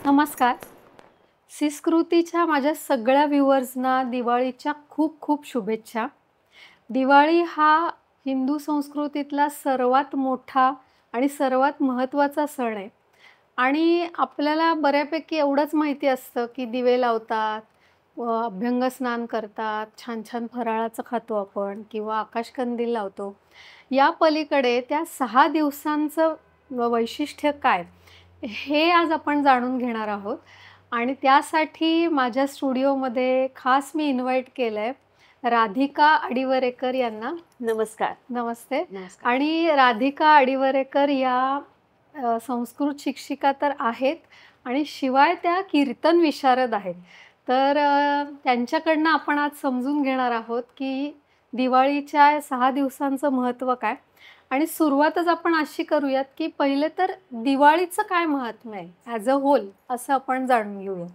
नमस्कार. सिस्कृतीच्या माझ्या सगळ्या व्ह्यूअर्सना दिवाळीच्या खूप खूप शुभेच्छा. दिवाळी हा हिंदू संस्कृतीतला सर्वात मोठा आणि सर्वात महत्त्वाचा सण आहे. आणि आपल्याला बऱ्यापैकी एवढंच माहिती असतं की दिवे लावतात, अभ्यंगस्नान करतात, छान छान फराळाचं खातो आपण किंवा आकाशकंदील लावतो. या पलीकडे त्या 6 दिवसांचं वैशिष्ट्य काय? हे आज आपण जाणून घेणार आहोत. आणि त्यासाठी माझ्या स्टुडिओमध्ये खास मी इन्व्हाईट केलंय राधिका अडिवरेकर यांना. नमस्कार. नमस्ते. नमस्कार. आणि राधिका अडिवरेकर या संस्कृत शिक्षिका तर आहेत आणि शिवाय त्या कीर्तन विशारद आहेत. तर त्यांच्याकडनं आपण आज समजून घेणार आहोत की दिवाळीच्या 6 दिवसांचं महत्त्व काय. आणि सुरुवातच आपण अशी करूयात की पहिले तर दिवाळीचं काय महत्त्व आहे ॲज अ होल असं आपण जाणून घेऊया.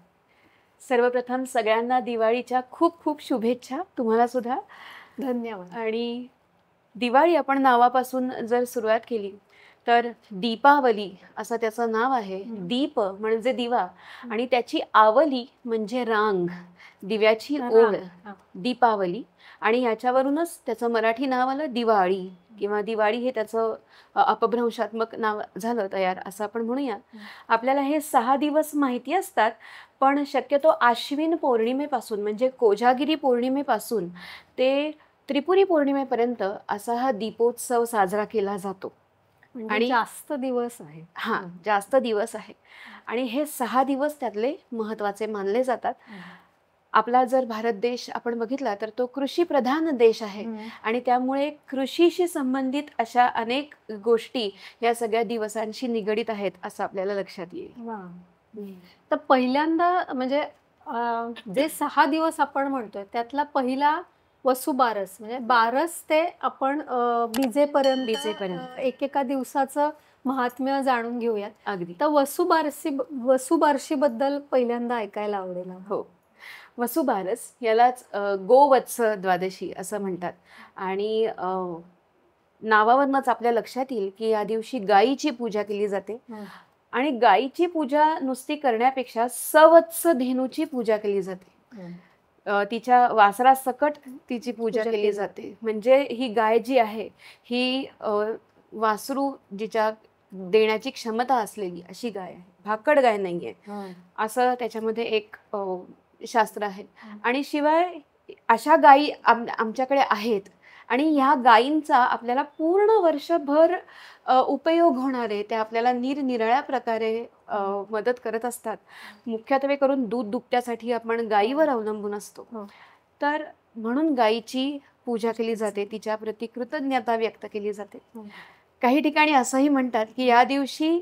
सर्वप्रथम सगळ्यांना दिवाळीच्या खूप खूप शुभेच्छा. तुम्हाला सुद्धा धन्यवाद. आणि दिवाळी आपण नावापासून जर सुरुवात केली तर दीपावली असं त्याचं नाव आहे. दीप म्हणजे दिवा आणि त्याची आवली म्हणजे रांग, दिव्याची ओळ, दीपावली. आणि याच्यावरूनच त्याचं मराठी नाव आलं दिवाळी किंवा दिवाळी हे त्याचं अपभ्रंशात्मक नाव झालं तयार असं आपण म्हणूया. आपल्याला हे 6 दिवस माहिती असतात, पण शक्यतो आश्विन पौर्णिमेपासून म्हणजे कोजागिरी पौर्णिमेपासून ते त्रिपुरी पौर्णिमेपर्यंत असा हा दीपोत्सव साजरा केला जातो. आणि जास्त दिवस आहे. हां, जास्त दिवस आहे आणि हे 6 दिवस त्यातले महत्त्वाचे मानले जातात. आपला जर भारत देश आपण बघितला तर तो कृषी प्रधान देश आहे आणि त्यामुळे कृषीशी संबंधित अशा अनेक गोष्टी या सगळ्या दिवसांशी निगडीत आहेत असं आपल्याला लक्षात येईल. तर पहिल्यांदा म्हणजे जे 6 दिवस आपण म्हणतोय त्यातला पहिला वसुबारस म्हणजे बारस ते आपण बीजेपर्यंत एकेका दिवसाचं महात्म्य जाणून घेऊयात. अगदी. तर वसुबारशी बद्दल पहिल्यांदा ऐकायला आवडेल. हो, वसुबारस यालाच गोवत्स द्वादशी असं म्हणतात आणि नावावरूनच आपल्या लक्षात येईल की या दिवशी गायीची पूजा केली जाते. आणि गायीची पूजा नुसती करण्यापेक्षा सवत्स धेनूची पूजा केली जाते. तिच्या वासरासकट तिची पूजा केली जाते. म्हणजे ही गाय जी आहे ही वासरू जिच्या देण्याची क्षमता असलेली अशी गाय आहे, भाकड गाय नाहीये असं त्याच्यामध्ये एक शास्त्र आहे. आणि शिवाय अशा गायी आमच्याकडे आहेत आणि ह्या गायींचा आपल्याला पूर्ण वर्षभर उपयोग होणार आहे. त्या आपल्याला निरनिराळ्या प्रकारे मदत करत असतात. मुख्यत्वे करून दूध दुभत्यासाठी आपण गायीवर अवलंबून असतो. तर म्हणून गायीची पूजा केली जाते, तिच्या प्रति कृतज्ञता व्यक्त केली जाते. काही ठिकाणी असंही म्हणतात की या दिवशी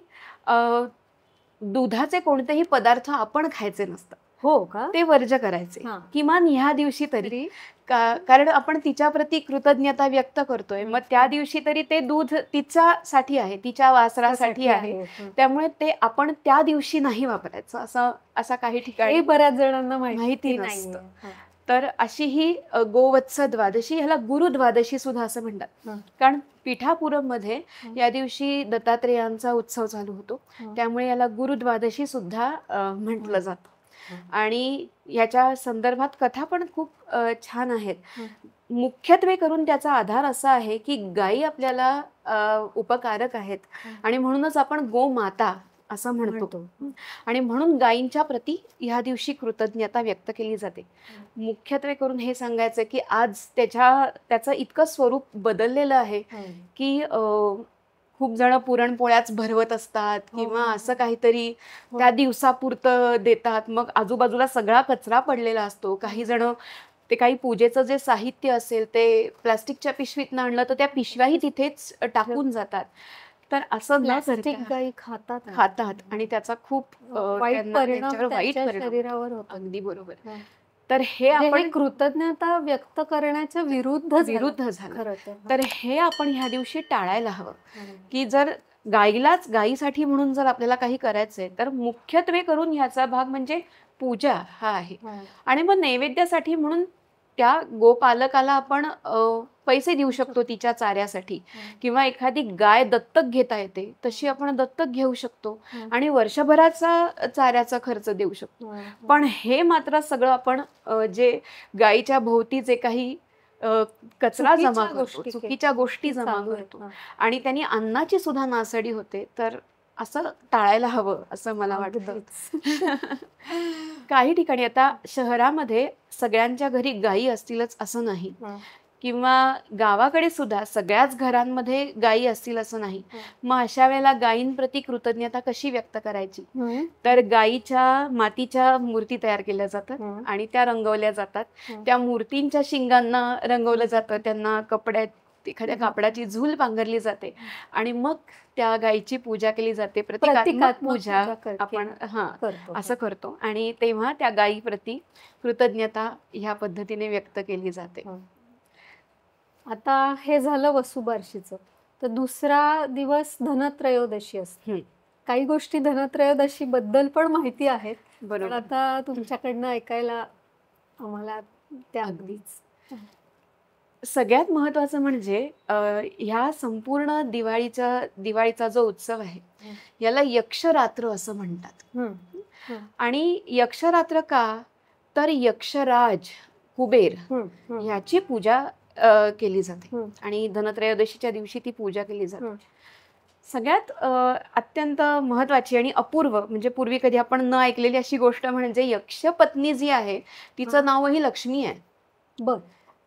दुधाचे कोणतेही पदार्थ आपण खायचे नसतात. हो का? ते वर्ज करायचे किमान ह्या दिवशी तरी, कारण आपण तिच्या प्रति कृतज्ञता व्यक्त करतोय. मग त्या दिवशी तरी ते दूध तिच्यासाठी आहे, तिच्या वासरासाठी आहे, त्यामुळे ते आपण त्या दिवशी नाही वापरायचं असं काही ठिकाणी बऱ्याच जणांना माहिती नसतं. तर अशी ही गोवत्स द्वादशी, ह्याला गुरु द्वादशी सुद्धा असं म्हणतात. कारण पिठापुरम मध्ये या दिवशी दत्तात्रेयांचा उत्सव चालू होतो, त्यामुळे याला गुरु द्वादशी सुद्धा म्हटलं जातं. आणि याच्या संदर्भात कथा पण खूप छान आहेत. मुख्यत्वे करून त्याचा आधार असा आहे की गायी आपल्याला उपकारक आहेत आणि म्हणूनच आपण गोमाता असं म्हणतो. आणि म्हणून गायींच्या प्रती ह्या दिवशी कृतज्ञता व्यक्त केली जाते. मुख्यत्वे करून हे सांगायचं की आज त्याचं इतकं स्वरूप बदललेलं आहे की खूप जण पुरणपोळ्याच भरवत असतात किंवा असं काहीतरी त्या दिवसापुरतं देतात. मग आजूबाजूला सगळा कचरा पडलेला असतो. काही जण ते काही पूजेचं जे साहित्य असेल ते प्लास्टिकच्या पिशवीतनं आणलं तर त्या पिशव्याही तिथेच टाकून जातात. तर असं गायी खातात आणि त्याचा खूप वाईट परिणाम शरीरावर होतो. अगदी बरोबर. तर हे आपण कृतज्ञता व्यक्त करण्याच्या विरुद्ध झालं. तर हे आपण ह्या दिवशी टाळायला हवं की जर गायीसाठी म्हणून जर आपल्याला काही करायचंय तर मुख्यत्वे करून ह्याचा भाग म्हणजे पूजा हा आहे. आणि मग नैवेद्यासाठी म्हणून त्या गोपालकाला आपण पैसे देऊ शकतो तिच्या चाऱ्यासाठी, किंवा एखादी गाय दत्तक घेता येते तशी आपण दत्तक घेऊ शकतो आणि वर्षभराचा चाऱ्याचा खर्च देऊ शकतो. पण हे मात्र सगळं आपण जे गायीच्या भोवती जे काही कचरा जमा करतो, चुकीच्या गोष्टी जमा करतो आणि त्यांनी अन्नाची सुद्धा नासडी होते, तर असं टाळायला हवं असं मला वाटतं. काही ठिकाणी आता शहरामध्ये सगळ्यांच्या घरी गायी असतीलच असं नाही, किंवा गावाकडे सुद्धा सगळ्याच घरांमध्ये गायी असतील असं नाही. मग अशा वेळेला गायींप्रती कृतज्ञता कशी व्यक्त करायची, तर गायीच्या मातीच्या मूर्ती तयार केल्या जातात आणि त्या रंगवल्या जातात. त्या मूर्तींच्या शिंगांना रंगवलं जातं, त्यांना कपड्यात एखाद्या कापडाची झूल पांघरली जाते आणि मग त्या गायीची पूजा केली जाते. प्रतिकात्मक पूजा आपण असं करतो आणि तेव्हा त्या गायीप्रती कृतज्ञता ह्या पद्धतीने व्यक्त केली जाते. आता हे झालं वसुबारशीचं. तर दुसरा दिवस धनत्रयोदशी असते. काही गोष्टी धनत्रयोदशी बद्दल पण माहिती आहेत, पण आता तुमच्याकडनं ऐकायला आम्हाला त्या. अगदीच. सगळ्यात महत्वाचं म्हणजे ह्या संपूर्ण दिवाळीचा जो उत्सव आहे याला यक्षरात्र असं म्हणतात. आणि यक्षरात्र का, तर यक्षराज कुबेर ह्याची पूजा केली जाते आणि धनत्रयोदशीच्या दिवशी ती पूजा केली जाते. सगळ्यात अत्यंत महत्वाची आणि अपूर्व म्हणजे पूर्वी कधी आपण न ऐकलेली अशी गोष्ट म्हणजे यक्षपत्नी जी आहे तिचं नावही लक्ष्मी आहे. बर.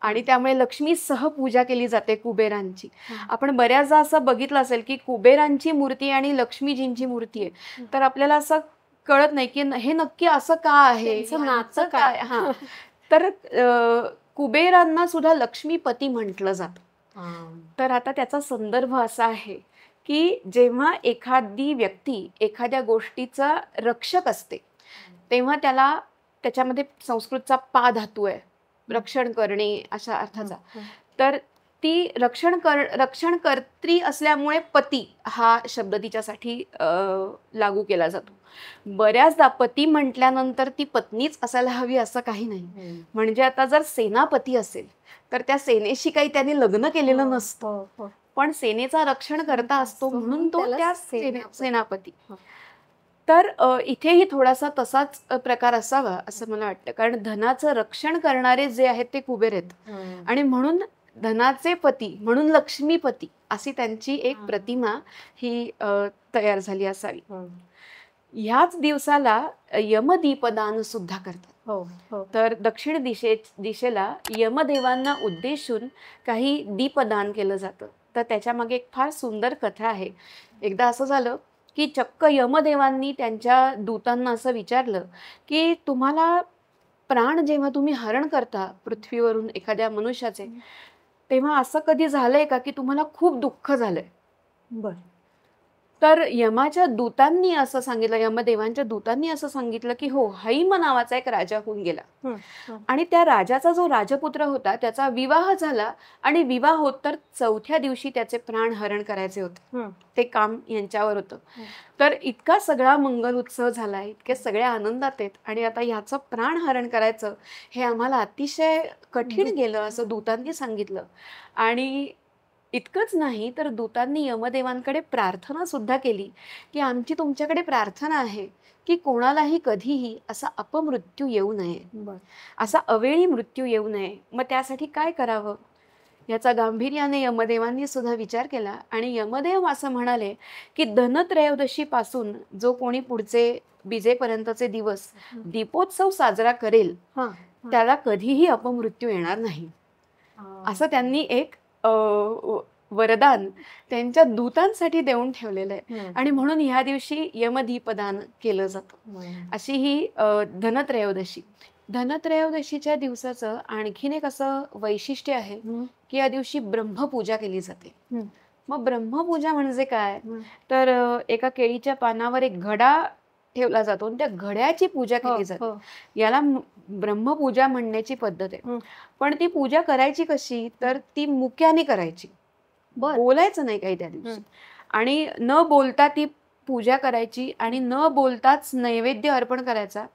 आणि त्यामुळे लक्ष्मी सह पूजा केली जाते कुबेरांची. आपण बऱ्याचदा असं बघितलं असेल की कुबेरांची मूर्ती आणि लक्ष्मीजींची मूर्ती आहे, तर आपल्याला असं कळत नाही की हे नक्की असं का आहे, नातं काय. तर कुबेरांना सुद्धा लक्ष्मीपती म्हटलं जातं. तर आता त्याचा संदर्भ असा आहे की जेव्हा एखादी व्यक्ती एखाद्या गोष्टीचा रक्षक असते तेव्हा त्याला, त्याच्यामध्ये संस्कृतचा पा धातू आहे, रक्षण करणे अशा अर्थाचा, तर ती रक्षणकर्त्री असल्यामुळे पती हा शब्द तिच्यासाठी लागू केला जातो. बऱ्याचदा पती म्हटल्यानंतर ती पत्नीच असायला हवी असं काही नाही. म्हणजे आता जर सेनापती असेल तर त्या सेनेशी काही त्याने लग्न केलेलं नसतं, पण सेनेचा रक्षण करता असतो म्हणून तो त्या सेनापती. तर इथेही थोडासा तसाच प्रकार असावा असं मला वाटतं, कारण धनाचं रक्षण करणारे जे आहेत ते कुबेर आहेत आणि म्हणून धनाचे पती म्हणून लक्ष्मीपती अशी त्यांची एक प्रतिमा ही तयार झाली असावी. ह्याच दिवसाला यमदीपदान सुद्धा करतात. तर दक्षिण दिशेला यमदेवांना उद्देशून काही दीपदान केलं जातं. तर त्याच्या मागे एक फार सुंदर कथा आहे. एकदा असं झालं की चक्क यमदेवांनी त्यांच्या दूतांना असं विचारलं की तुम्हाला प्राण जेव्हा तुम्ही हरण करता पृथ्वीवरून एखाद्या मनुष्याचे, तेव्हा असं कधी झालंय का की तुम्हाला खूप दुःख झालंय. बर. तर यमाच्या दूतांनी असं सांगितलं, यमदेवांच्या दूतांनी असं सांगितलं की हो, हैम नावाचा एक राजा होऊन गेला आणि त्या राजाचा जो राजपुत्र होता त्याचा विवाह झाला आणि विवाह होत तर चौथ्या दिवशी त्याचे प्राण हरण करायचे होते. ते काम यांच्यावर होतं. तर इतका सगळा मंगल उत्सव झाला, इतके सगळे आनंदात आहेत आणि आता ह्याचं प्राण हरण करायचं हे आम्हाला अतिशय कठीण गेलं असं दूतांनी सांगितलं. आणि इतकंच नाही तर दूतांनी यमदेवांकडे प्रार्थना सुद्धा केली की आमची तुमच्याकडे प्रार्थना आहे की कोणालाही कधीही असा अपमृत्यू येऊ नये, असा अवेळी मृत्यू येऊ नये. मग त्यासाठी काय करावं याचा गांभीर्याने यमदेवांनी सुद्धा विचार केला आणि यमदेव असं म्हणाले की धनत्रयोदशी पासून जो कोणी पुढचे बीजेपर्यंतचे दिवस दीपोत्सव साजरा करेल त्याला कधीही अपमृत्यू येणार नाही, असं त्यांनी एक वरदान त्यांच्या दूतांसाठी देऊन ठेवलेलं आहे. आणि म्हणून ह्या दिवशी यमदीपदान केलं जातं. अशी ही धनत्रयोदशीच्या दिवसाचं आणखीन एक असं वैशिष्ट्य आहे की या दिवशी ब्रह्मपूजा केली जाते. मग ब्रह्मपूजा म्हणजे काय, तर एका केळीच्या पानावर एक घडा ठेवला जातो आणि त्या घड्याची पूजा केली जाते. याला ब्रह्मपूजा म्हणण्याची पद्धत आहे. पण ती पूजा करायची कशी, तर ती मुक्याने करायची, बोलायचं नाही काही त्या दिवशी आणि न बोलता ती पूजा करायची आणि न बोलताच नैवेद्य अर्पण करायचा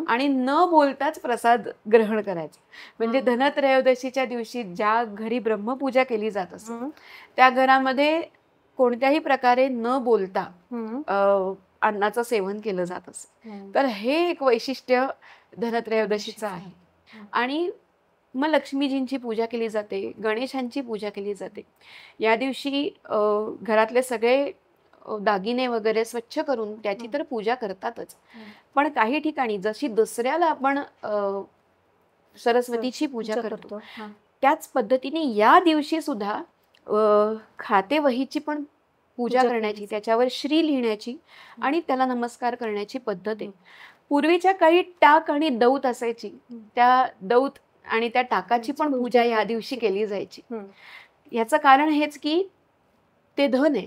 आणि न बोलताच प्रसाद ग्रहण करायचा. म्हणजे धनत्रयोदशीच्या दिवशी ज्या घरी ब्रह्मपूजा केली जात असते त्या घरामध्ये कोणत्याही प्रकारे न बोलता अन्नाचं सेवन केलं जात असतं. तर हे एक वैशिष्ट्य धनत्रयोदशीचं आहे. आणि मग लक्ष्मीजींची पूजा केली जाते, गणेशांची पूजा केली जाते. या दिवशी घरातले सगळे दागिने वगैरे स्वच्छ करून त्याची तर पूजा करतातच, पण काही ठिकाणी जशी दसऱ्याला आपण सरस्वतीची पूजा करतो त्याच पद्धतीने या दिवशी सुद्धा खाते वहीची पण पूजा करण्याची, त्याच्यावर श्री लिहिण्याची आणि त्याला नमस्कार करण्याची पद्धत आहे. पूर्वीच्या काळी टाक आणि दौत असायची, त्या दौत आणि त्या टाकाची पण पूजा या दिवशी केली जायची. याचं कारण हेच की ते धन आहे,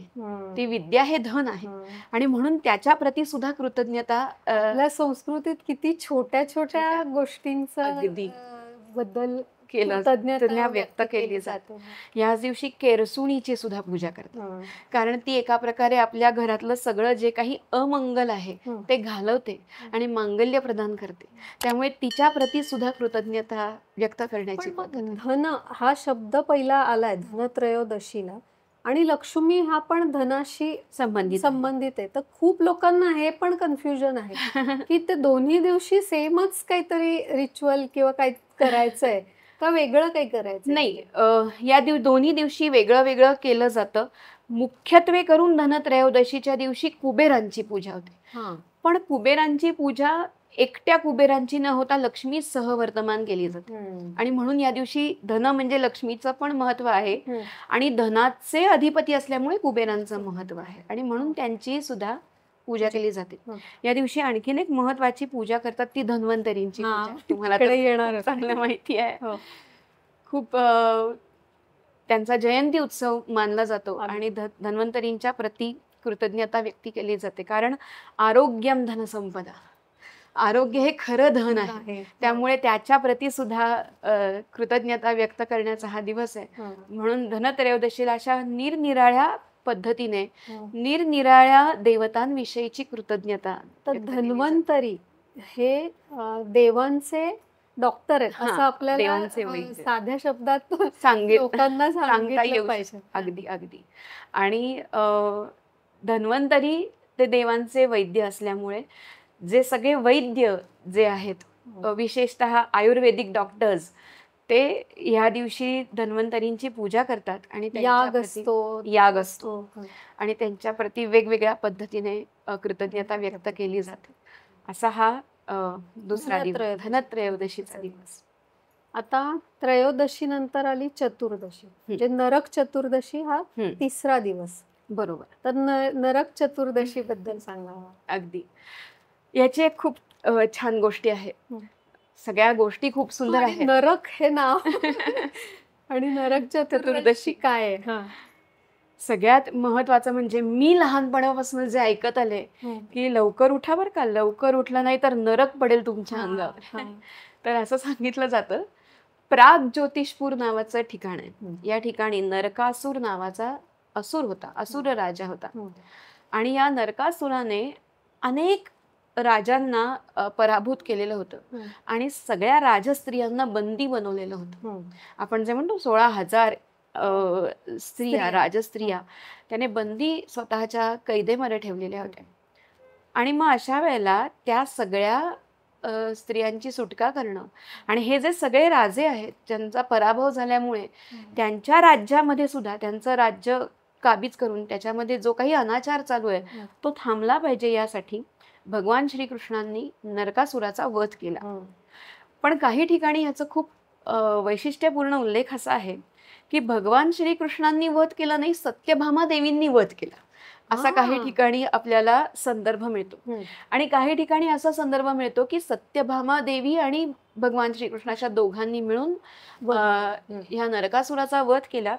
ती विद्या हे धन आहे आणि म्हणून त्याच्या प्रती सुद्धा कृतज्ञता. आपल्या संस्कृतीत किती छोट्या छोट्या गोष्टींचा बद्दल कृतज्ञता व्यक्त केली जाते. याच दिवशी केरसुणीची सुद्धा पूजा करतात, कारण ती एका प्रकारे आपल्या घरातलं सगळं जे काही अमंगल आहे ते घालवते आणि मांगल्य प्रदान करते. त्यामुळे तिच्या प्रती सुद्धा कृतज्ञता व्यक्त करण्याची. धन हा शब्द पहिला आलाय धनत्रयोदशीला आणि लक्ष्मी हा पण धनाशी संबंधित आहे. तर खूप लोकांना हे पण कन्फ्युजन आहे की ते दोन्ही दिवशी सेमच काहीतरी रिच्युअल किंवा काही करायचंय का वेगळं काही करायचं? नाही, या दोन्ही दिवशी वेगळं वेगळं केलं जातं. मुख्यत्वे करून धनत्रयोदशीच्या दिवशी कुबेरांची पूजा होते, पण कुबेरांची पूजा एकट्या कुबेरांची न होता लक्ष्मी सहवर्तमान केली जाते. आणि म्हणून या दिवशी धन म्हणजे लक्ष्मीचं पण महत्व आहे आणि धनाचे अधिपती असल्यामुळे कुबेरांचं महत्व आहे आणि म्हणून त्यांची सुद्धा पूजा केली जाते. या दिवशी आणखीन एक महत्वाची पूजा करतात, ती धन्वंतरींची पूजा. तुम्हाला येणार चांगलं माहिती आहे. खूप त्यांचा जयंती उत्सव मानला जातो आणि धन्वंतरींच्या प्रती कृतज्ञता व्यक्त केली जाते. कारण आरोग्यम धनसंपदा, आरोग्य हे खरं धन आहे, त्यामुळे त्याच्या प्रती सुद्धा कृतज्ञता व्यक्त करण्याचा हा दिवस आहे. म्हणून धनत्रयोदशीला अशा निरनिराळ्या पद्धतीने निरनिराळ्या देवतांविषयीची कृतज्ञता. तर धन्वंतरी हे देवांचे डॉक्टर आहेत असं आपल्याला साध्या शब्दात लोकांना सांगता येऊ पाहिजे. अगदी अगदी. आणि धन्वंतरी ते देवांचे वैद्य असल्यामुळे जे सगळे वैद्य जे आहेत, विशेषतः आयुर्वेदिक डॉक्टर्स, ते ह्या दिवशी धन्वंतरींची पूजा करतात आणि याग असतो आणि त्यांच्या प्रती वेगवेगळ्या पद्धतीने कृतज्ञता व्यक्त केली जाते. असा हा दुसरा दिवस, धनत्रयोदशीचा दिवस. आता त्रयोदशी नंतर आली चतुर्दशी, म्हणजे नरक चतुर्दशी हा तिसरा दिवस. बरोबर. तर नरक चतुर्दशी बद्दल सांगा. अगदी, याची एक खूप छान गोष्टी आहे. सगळ्या गोष्टी खूप सुंदर आहेत. नरक हे नाव आणि नरक चतुर्दशी काय आहे? सगळ्यात महत्वाचं म्हणजे मी लहानपणापासून जे ऐकत आले की लवकर उठा बर का, लवकर उठला नाही तर नरक पडेल तुमच्या अंगावर. तर असं सांगितलं जातं. प्राग ज्योतिषपूर नावाचं ठिकाण आहे. या ठिकाणी नरकासूर नावाचा असुर होता, असुर राजा होता आणि या नरकासुराने अनेक राजांना पराभूत केलेलं होतं आणि सगळ्या राजस्त्रियांना बंदी बनवलेलं होतं. आपण जे म्हणतो 16,000 स्त्रिया, राजस्त्रिया त्याने बंदी स्वतःच्या कैदेमध्ये ठेवलेल्या होत्या. आणि मग अशा वेळेला त्या सगळ्या स्त्रियांची सुटका करणं आणि हे जे सगळे राजे आहेत ज्यांचा पराभव झाल्यामुळे त्यांच्या राज्यामध्ये सुद्धा त्यांचं राज्य काबीज करून त्याच्यामध्ये जो काही अनाचार चालू आहे तो थांबला पाहिजे, यासाठी भगवान श्रीकृष्णांनी नरकासुराचा वध केला. पण काही ठिकाणी याचं खूप वैशिष्ट्यपूर्ण उल्लेख असा आहे की भगवान श्रीकृष्णांनी वध केला नाही, सत्यभामा देवींनी वध केला, असा काही ठिकाणी आपल्याला संदर्भ मिळतो. आणि काही ठिकाणी असा संदर्भ मिळतो की सत्यभामा देवी आणि भगवान श्रीकृष्णाच्या दोघांनी मिळून ह्या नरकासुराचा वध केला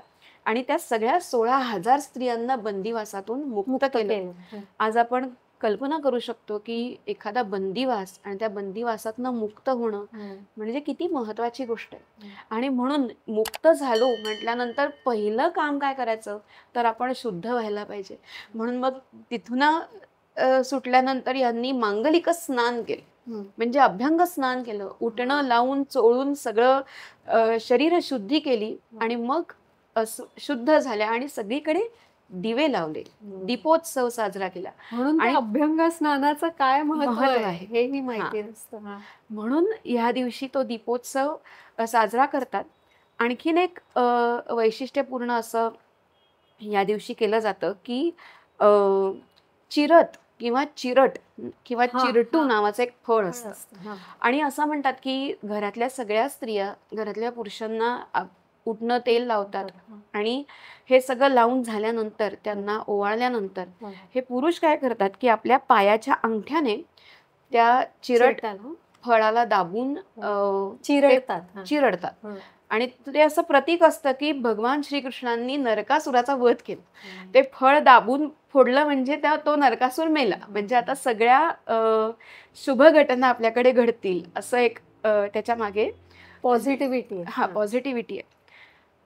आणि त्या सगळ्या 16,000 स्त्रियांना बंदिवासातून मुक्त केलं. आज आपण कल्पना करू शकतो की एखादा बंदिवास आणि त्या बंदिवासातनं मुक्त होणं म्हणजे किती महत्वाची गोष्ट आहे. आणि म्हणून मुक्त झालो म्हटल्यानंतर पहिलं काम काय करायचं तर आपण शुद्ध व्हायला पाहिजे. म्हणून मग तिथून सुटल्यानंतर यांनी मांगलिक स्नान केलं, म्हणजे अभ्यंग स्नान केलं, उठणं लावून चोळून सगळं शरीर शुद्धी केली आणि मग शुद्ध झाल्या आणि सगळीकडे दिवे लावले, दीपोत्सव साजरा केला. म्हणून आणि अभ्यंग स्नानाचं काय महत्व महत्व आहे हेही माहिती नसतं. म्हणून ह्या दिवशी तो दीपोत्सव साजरा करतात. आणखीन एक वैशिष्ट्यपूर्ण असं या दिवशी केलं जातं की चिरत किंवा चिरट किंवा चिरटू नावाचं एक फळ असतं. आणि असं म्हणतात की घरातल्या सगळ्या स्त्रिया घरातल्या पुरुषांना उठणं तेल लावतात आणि हे सगळं लावून झाल्यानंतर त्यांना ओवाळल्यानंतर हे पुरुष काय करतात की आपल्या पायाच्या अंगठ्याने त्या चिरट फळाला दाबून चिरडतात. आणि ते असं प्रतीक असतं की भगवान श्रीकृष्णांनी नरकासुराचा वध केला. ते फळ दाबून फोडलं म्हणजे तो नरकासूर मेला, म्हणजे आता सगळ्या शुभ घटना आपल्याकडे घडतील असं एक त्याच्या मागे पॉझिटिव्हिटी पॉझिटिव्हिटी आहे.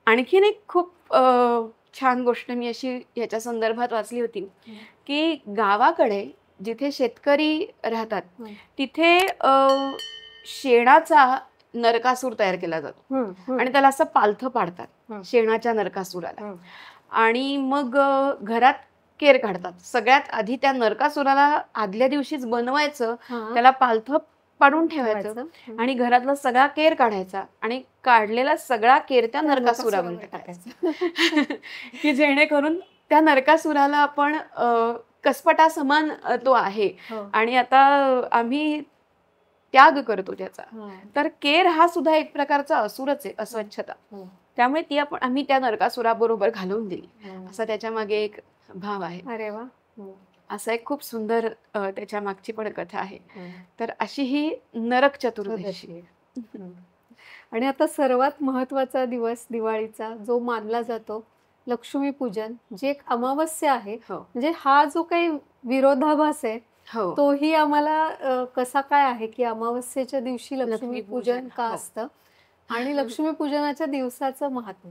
आणखीन एक खूप छान गोष्ट मी अशी याच्या संदर्भात वाचली होती की गावाकडे जिथे शेतकरी राहतात तिथे शेणाचा नरकासूर तयार केला जातो आणि त्याला असं पालथं पाडतात शेणाच्या नरकासुराला. आणि मग घरात केर काढतात. सगळ्यात आधी त्या नरकासुराला आदल्या दिवशीच बनवायचं, त्याला पालथं पाडून ठेवायचं आणि घरातला सगळा केर काढायचा आणि काढलेला सगळा केर त्या नरकासुरावर टाकायचा की जेणेकरून त्या नरकासुराला आपण कसपटा समान तो आहे आणि आता आम्ही त्याग करतो त्याचा. तर केर हा सुद्धा एक प्रकारचा असुरच आहे, अस्वच्छता. त्यामुळे ती आम्ही त्या नरकासुराबरोबर घालवून दिली, असा त्याच्या मागे एक भाव आहे. अरे वा. असं एक खूप सुंदर त्याच्या मागची पण कथा आहे. तर अशी ही नरक चतुर्दशी. आणि आता सर्वात महत्वाचा दिवस दिवाळीचा जो मानला जातो लक्ष्मीपूजन, जे एक अमावस्या आहे. म्हणजे हा जो काही विरोधाभास आहे तोही आम्हाला कसा काय आहे की अमावस्येच्या दिवशी लक्ष्मीपूजन का असतं आणि लक्ष्मीपूजनाच्या दिवसाचं महत्त्व.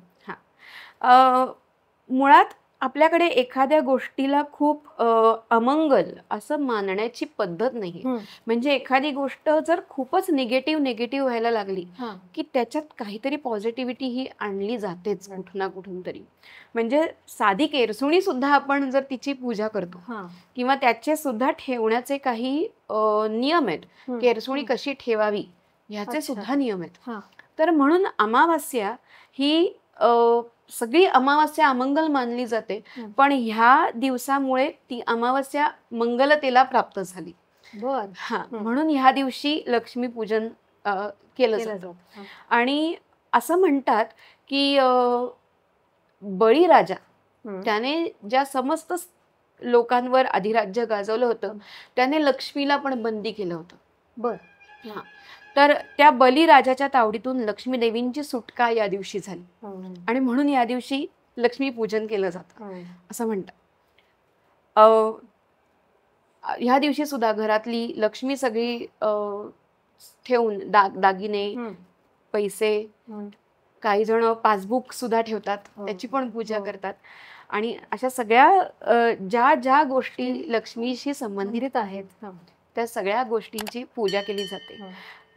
मुळात आपल्याकडे एखाद्या गोष्टीला खूप अमंगल असं मानण्याची पद्धत नाही. म्हणजे एखादी गोष्ट जर खूपच निगेटिव्ह व्हायला लागली की त्याच्यात काहीतरी पॉझिटिव्हिटी ही आणली जातेच कुठून ना कुठून तरी. म्हणजे साधी केरसुणी सुद्धा आपण जर तिची पूजा करतो किंवा त्याचे सुद्धा ठेवण्याचे काही नियम आहेत, केरसुणी कशी ठेवावी ह्याचे सुद्धा नियम आहेत. तर म्हणून अमावास्या ही सगळी अमावास्या अमंगल मानली जाते, पण ह्या दिवसामुळे ती अमावास्या मंगलतेला प्राप्त झाली. म्हणून ह्या दिवशी लक्ष्मीपूजन केलं जातं. आणि असं म्हणतात की बळीराजा त्याने ज्या समस्त लोकांवर अधिराज्य गाजवलं होतं त्याने लक्ष्मीला पण बंदी केलं होतं. तर त्या बलिराजाच्या तावडीतून लक्ष्मी देवींची सुटका या दिवशी झाली आणि म्हणून या दिवशी लक्ष्मी पूजन केलं जातं असं म्हणतात. ह्या दिवशी सुद्धा घरातली लक्ष्मी सगळी ठेवून दागिने, पैसे, काही जण पासबुक सुद्धा ठेवतात, त्याची पण पूजा करतात. आणि अशा सगळ्या ज्या ज्या गोष्टी लक्ष्मीशी संबंधित आहेत त्या सगळ्या गोष्टींची पूजा केली जाते.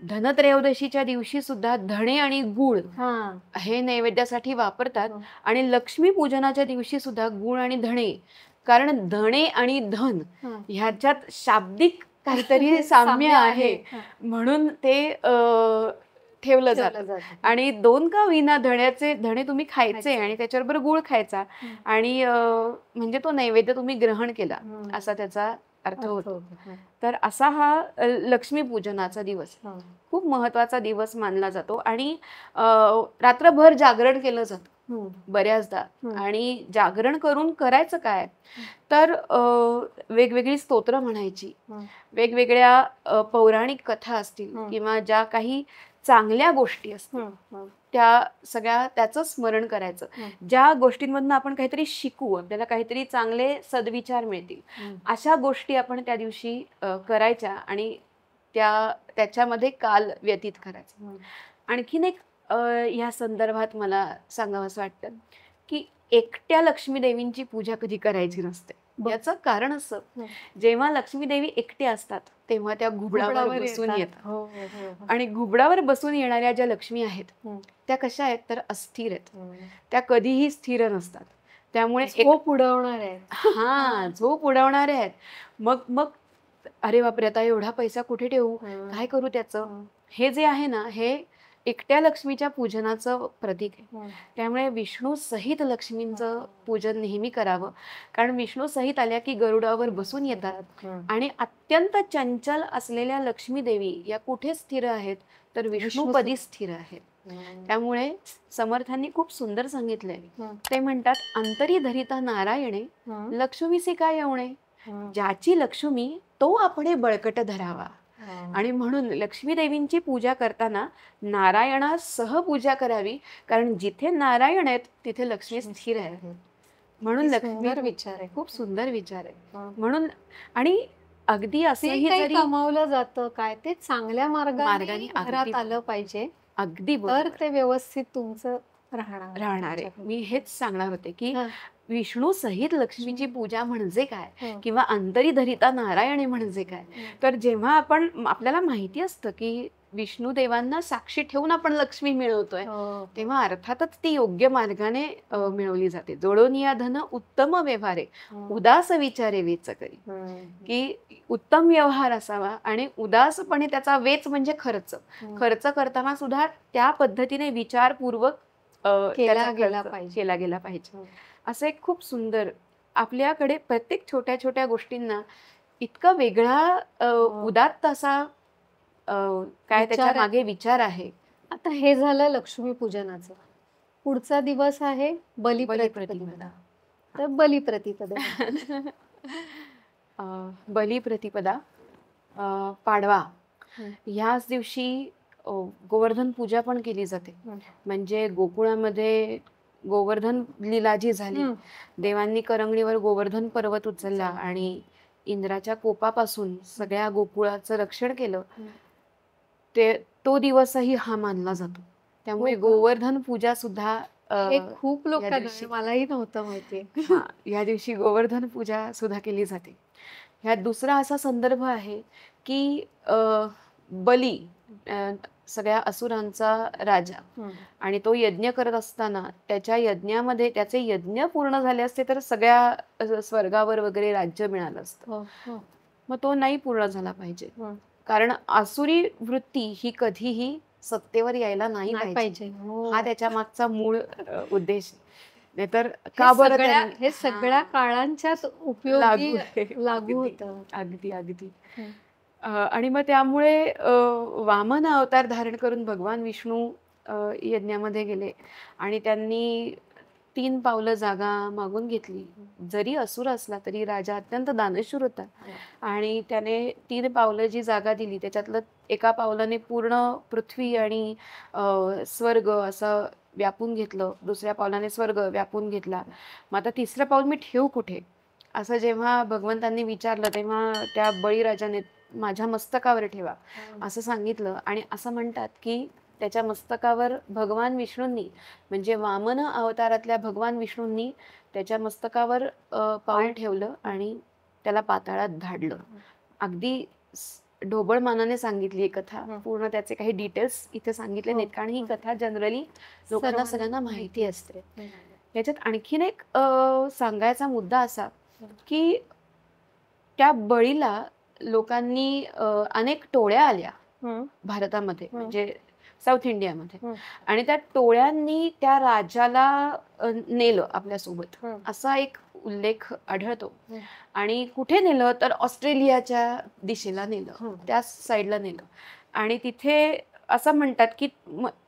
धनत्रयोदशीच्या दिवशी सुद्धा धणे आणि गूळ हे नैवेद्यासाठी वापरतात आणि लक्ष्मी पूजनाच्या दिवशी सुद्धा गूळ आणि धणे, कारण धणे आणि धन ह्याच्यात शाब्दिक काहीतरी साम्य आहे म्हणून ते ठेवलं जातं. आणि 2 का होईना धणे तुम्ही खायचे आणि त्याच्याबरोबर गूळ खायचा आणि म्हणजे तो नैवेद्य तुम्ही ग्रहण केला असा त्याचा अर्थ होतो. तर असा हा लक्ष्मी पूजनाचा दिवस खूप महत्वाचा दिवस मानला जातो. आणि रात्रभर जागरण केलं जातं बऱ्याचदा. आणि जागरण करून करायचं काय तर वेगवेगळी स्तोत्र म्हणायची, वेगवेगळ्या पौराणिक कथा असतील किंवा ज्या काही चांगल्या गोष्टी असतील त्या सगळ्या त्याचं स्मरण करायचं. ज्या गोष्टींमधून आपण काहीतरी शिकू, आपल्याला काहीतरी चांगले सद्विचार मिळतील अशा गोष्टी आपण त्या दिवशी करायच्या आणि त्याच्यामध्ये काल व्यतीत करायचा. आणखीन एक या संदर्भात मला सांगावंसं वाटतं की एकट्या लक्ष्मी देवींची पूजा कधी करायची नसते. याचं कारण असं, जेव्हा लक्ष्मी देवी एकटे असतात तेव्हा त्या घुबडावर बसून येतात. आणि घुबडावर बसून येणाऱ्या ज्या लक्ष्मी आहेत त्या कशा आहेत तर अस्थिर आहेत. त्या कधीही स्थिर नसतात. त्यामुळे झोप उडवणार आहे, झोप उडवणारे आहेत. मग मग अरे बापरे, आता एवढा पैसा कुठे ठेवू, काय करू त्याचं, हे जे आहे ना, हे एकट्या लक्ष्मीच्या पूजनाचं प्रतीक आहे. त्यामुळे विष्णू सहित लक्ष्मींचं पूजन नेहमी करावं. कारण विष्णू सहित आल्या की गरुडावर बसून येतात. आणि अत्यंत चंचल असलेल्या लक्ष्मी देवी या कुठे स्थिर आहेत तर विष्णूपदी स्थिर आहेत. त्यामुळे समर्थांनी खूप सुंदर सांगितलंय. ते म्हणतात, अंतरी धरिता नारायणे लक्ष्मीसी काय येवणे, ज्याची लक्ष्मी तो आपणे बळकट धरावा. आणि म्हणून लक्ष्मी देवींची पूजा करताना नारायणासह पूजा करावी. कारण जिथे नारायण आहेत तिथे लक्ष्मी स्थिर आहे. म्हणून लक्ष्मी विचार आहे, खूप सुंदर विचार आहे. म्हणून आणि अगदी असंही जरी कमावलं जातं काय ते चांगल्या मार्गाने घरात आलं पाहिजे. अगदी तर ते व्यवस्थित तुमचं राहणार आहे. मी हेच सांगणार होते की विष्णू सहित लक्ष्मीची पूजा म्हणजे काय किंवा अंतरी धरिता नारायणे म्हणजे काय. तर जेव्हा आपल्याला माहिती असतं की विष्णू देवांना साक्षी ठेवून आपण लक्ष्मी मिळवतोय, तेव्हा अर्थातच ती योग्य मार्गाने मिळवली जाते. जोडोनिया धन उत्तम व्यवहारे उदास विचारे वेच करी, की उत्तम व्यवहार असावा आणि उदासपणे त्याचा वेच म्हणजे खर्च करताना सुद्धा त्या पद्धतीने विचारपूर्वक केला गेला पाहिजे. असं एक खूप सुंदर आपल्याकडे प्रत्येक छोट्या छोट्या गोष्टींना इतका वेगळा उदात्त असा काय त्याच्या मागे विचार आहे. आता हे झालं लक्ष्मी पूजनाचं. पुढचा दिवस आहे बलिप्रतिपदा. तर बलिप्रतिपदा बलिप्रतिपदा पाडवा ह्याच दिवशी गोवर्धन पूजा पण केली जाते. म्हणजे गोकुळामध्ये गोवर्धन लीला जी झाली, देवांनी करंगणीवर गोवर्धन पर्वत उचलला आणि इंद्राच्या कोपापासून सगळ्या गोकुळाचं रक्षण केलं, तो दिवसही हा मानला जातो. त्यामुळे गोवर्धन पूजा सुद्धा खूप लोकांना, मलाही नव्हतं माहिती, या दिवशी गोवर्धन पूजा सुद्धा केली जाते. ह्यात दुसरा असा संदर्भ आहे की बली सगळ्या असुरांचा राजा, आणि तो यज्ञ करत असताना त्याच्या यज्ञामध्ये त्याचे यज्ञ पूर्ण झाले असते तर सगळ्या स्वर्गावर वगैरे राज्य मिळालं असतं. मग तो नाही पूर्ण झाला पाहिजे. कारण आसुरी वृत्ती ही कधीही सत्तेवर यायला नाही पाहिजे. हा त्याच्या मागचा मूळ उद्देश. नाहीतर का बरं हे सगळ्या काळांच्याच उपयोगी लागू होतं. अगदी अगदी. आणि मग त्यामुळे वामन अवतार धारण करून भगवान विष्णू यज्ञामध्ये गेले आणि त्यांनी 3 पावलं जागा मागून घेतली. जरी असुर असला तरी राजा अत्यंत दानशूर होता आणि त्याने 3 पावलं जी जागा दिली त्याच्यातलं एका पावलाने पूर्ण पृथ्वी आणि स्वर्ग असं व्यापून घेतलं, दुसऱ्या पावलाने स्वर्ग व्यापून घेतला. मग आता तिसरं पाऊल मी ठेवू कुठे असं जेव्हा भगवंतांनी विचारलं तेव्हा त्या बळीराजाने माझ्या मस्तकावर ठेवा असं सांगितलं. आणि असं म्हणतात की त्याच्या मस्तकावर भगवान विष्णूंनी, म्हणजे वामन अवतारातल्या भगवान विष्णूंनी त्याच्या मस्तकावर पाऊल ठेवलं आणि त्याला पाताळात धाडलं. अगदी ढोबळ मानाने सांगितली ही कथा. पूर्ण त्याचे काही डिटेल्स इथे सांगितले नाहीत कारण ही कथा जनरली लोकांना सगळ्यांना माहिती असते. याच्यात आणखीन एक सांगायचा मुद्दा असा की त्या बळीला लोकांनी अनेक टोळ्या आल्या भारतामध्ये, म्हणजे साऊथ इंडियामध्ये, आणि त्या टोळ्यांनी त्या राजाला नेलं आपल्यासोबत असा एक उल्लेख आढळतो. आणि कुठे नेलं तर ऑस्ट्रेलियाच्या दिशेला नेलं, त्या साईडला नेलं. आणि तिथे असं म्हणतात की